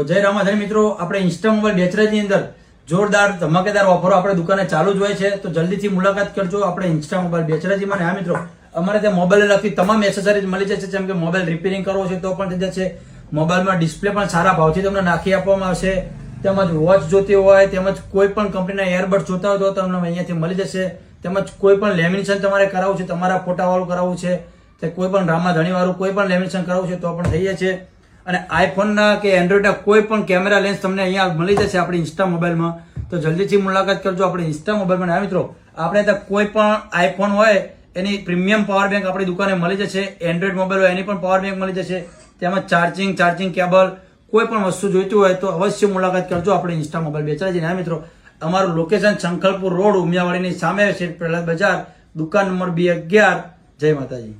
જય રામાધન મિત્રો, આપણે ઇન્સ્ટા મોબાઈલ બેચરાજની અંદર જોરદાર ધમાકેદાર ઓફરો આપણે દુકાને ચાલુ જ હોય છે, તો જલ્દીથી મુલાકાત કરજો આપણે ઇન્સ્ટા મોબાઈલ બેચરાજીમાં. હા મિત્રો, અમારે ત્યાં મોબાઈલ લગતી તમામ એસેસરીઝ મળી જશે, જેમ કે મોબાઈલ રિપેરિંગ કરવો છે તો પણ થઈ જશે, મોબાઈલમાં ડિસ્પ્લે પણ સારા ભાવથી તમને નાખી આપવામાં આવશે, તેમજ વોચ જોતી હોય, તેમજ કોઈ પણ કંપનીના એરબડ જોતા હોય તો તમને અહીંયાથી મળી જશે, તેમજ કોઈ પણ લેમિનેશન તમારે કરાવવું છે, તમારા ફોટાવાળું કરાવવું છે, તે કોઈ પણ રામાધણી વાળું કોઈ પણ લેમિનેશન કરાવવું છે તો પણ થઈ જશે. અને આઈફોનના કે એન્ડ્રોઈડના કોઈ પણ કેમેરા લેન્સ તમને અહીંયા મળી જશે આપણી ઇન્સ્ટા મોબાઈલમાં, તો જલ્દીથી મુલાકાત કરજો આપણે ઇન્સ્ટા મોબાઈલમાં. હા મિત્રો, આપણે ત્યાં કોઈ પણ આઈફોન હોય એની પ્રીમિયમ પાવર બેંક આપણી દુકાને મળી જશે, એન્ડ્રોઈડ મોબાઈલ હોય એની પણ પાવર બેંક મળી જશે, તેમજ ચાર્જિંગ કેબલ કોઈ પણ વસ્તુ જોઈતી હોય તો અવશ્ય મુલાકાત કરજો આપણે ઇન્સ્ટા મોબાઈલ બેચરાજી. હા મિત્રો, અમારું લોકેશન શંખલપુર રોડ ઉમિયાવાડીની સામે છે, પ્રહલાદ બજાર, દુકાન નંબર B11. જય માતાજી.